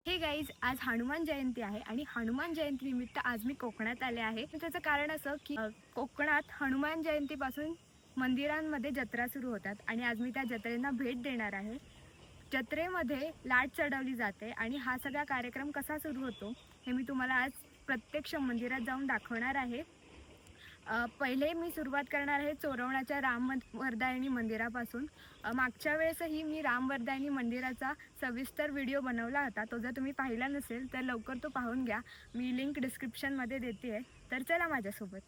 हे गाईज, आज हनुमान जयंती आहे आणि हनुमान जयंती निमित्त आज मी कोकणात आले आहे। त्याचं कारण असं की कोकणात हनुमान जयंतीपासून मंदिरांमध्ये जत्रा सुरू होतात आणि आज मी त्या जत्रेला भेट देणार आहे। जत्रेमध्ये लाट चढवली जाते आणि हा सगळा कार्यक्रम कसा सुरू होतो हे मी तुम्हाला आज प्रत्यक्ष मंदिरात जाऊन दाखवणार आहे। पहिले मी सुरुवात करणार आहे चोरवण्याच्या रामवरदायिनी मंदिरापासून। मागच्या वेळेसही मी रामवरदायिनी मंदिराचा सविस्तर व्हिडिओ बनवला होता। तो जर तुम्ही पाहिला नसेल तर लवकर तो पाहून घ्या, मी लिंक डिस्क्रिप्शनमध्ये देते आहे। तर चला माझ्यासोबत।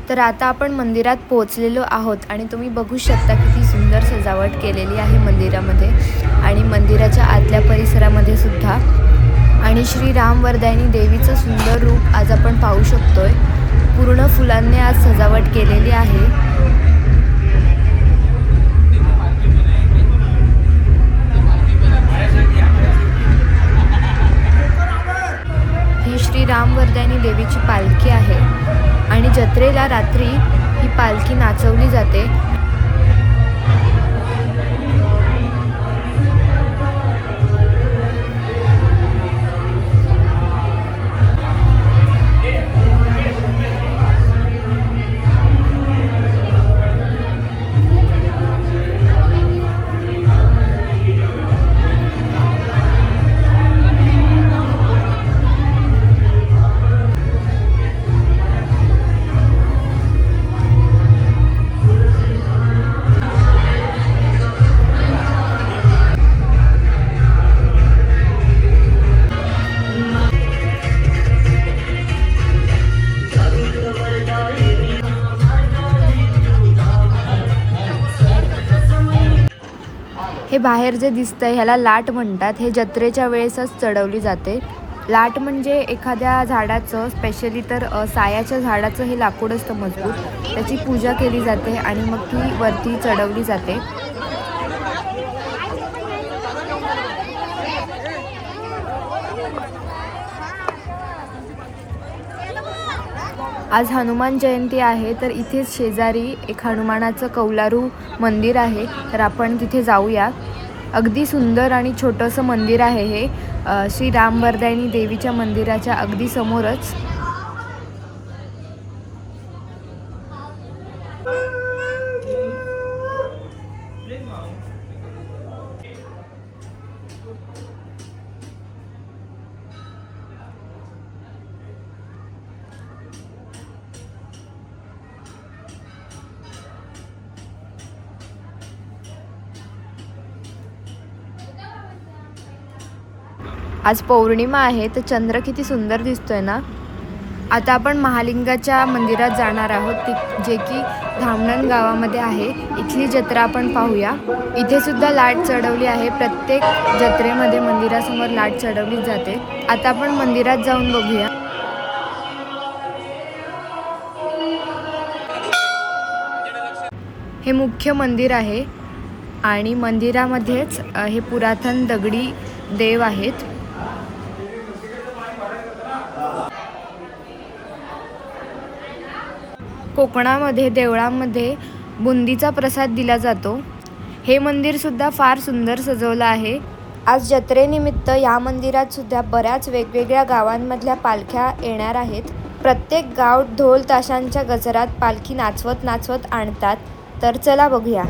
तर आता आपण मंदिरात पोहोचलेलो आहोत आणि तुम्ही बघू शकता किती सुंदर सजावट केलेली आहे मंदिरामध्ये आणि मंदिराच्या आतल्या परिसरामध्ये सुद्धा। आणि श्री रामवरदायिनी देवीचं सुंदर रूप आज आपण पाहू शकतोय। पूर्ण फुलांनी आज सजावट केलेली आहे। ही श्री रामवरदायिनी देवीची पालखी आहे आणि जत्रेला रात्री ही पालखी नाचवली जाते। हे बाहेर जे दिसतंय ह्याला लाट म्हणतात। हे जत्रेच्या वेळेसच चढवली जाते। लाट म्हणजे एखाद्या झाडाचं, स्पेशली तर सायाच्या झाडाचं हे लाकूड असतं मजबूत, त्याची पूजा केली जाते आणि मग ती वरती चढवली जाते। आज हनुमान जयंती आहे तर इथेच शेजारी एक हनुमानाचं कौलारू मंदिर आहे, तर आपण तिथे जाऊया। अगदी सुंदर आणि छोटंसं मंदिर आहे हे, श्री रामवरदायिनी देवीच्या मंदिराच्या अगदी समोरच। आज पौर्णिमा आहे तर चंद्र किती सुंदर दिसतोय ना। आता आपण महालिंगाच्या मंदिरात जाणार आहोत, जे की धामणन गावामध्ये आहे। इथली जत्रा आपण पाहूया। इथे सुद्धा लाट चढवली आहे। प्रत्येक जत्रेमध्ये मंदिरासमोर लाट चढवली जाते। आता आपण मंदिरात जाऊन बघूया। हे मुख्य मंदिर आहे आणि मंदिरामध्येच हे पुरातन दगडी देव आहेत। कोकणामध्ये देवळांमध्ये बुंदीचा प्रसाद दिला जातो। हे मंदिर सुद्धा फार सुंदर सजवलं आहे। आज जत्रेनिमित्त या मंदिरात सुद्धा बऱ्याच वेगवेगळ्या गावांमधल्या पालख्या येणार आहेत। प्रत्येक गाव ढोल ताशांच्या गजरात पालखी नाचवत नाचवत आणतात। तर चला बघूया।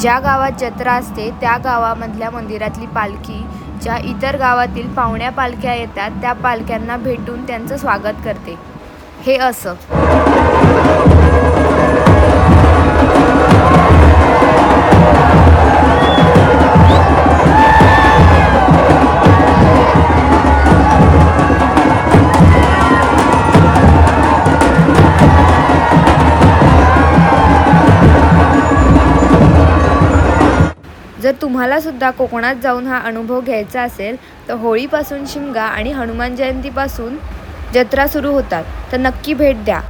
ज्या गावात जत्रा असते त्या गावामधल्या मंदिरातली पालखी ज्या इतर गावातील पाहुण्या पालख्या येतात त्या पालख्यांना भेटून त्यांचं स्वागत करते. हे असं. जर तुम्हाला सुद्धा कोकणात जाऊन हा अनुभव घ्यायचा असेल तर होळीपासून शिमगा आणि हनुमान जयंतीपासून जत्रा सुरू होतात, तर नक्की भेट द्या.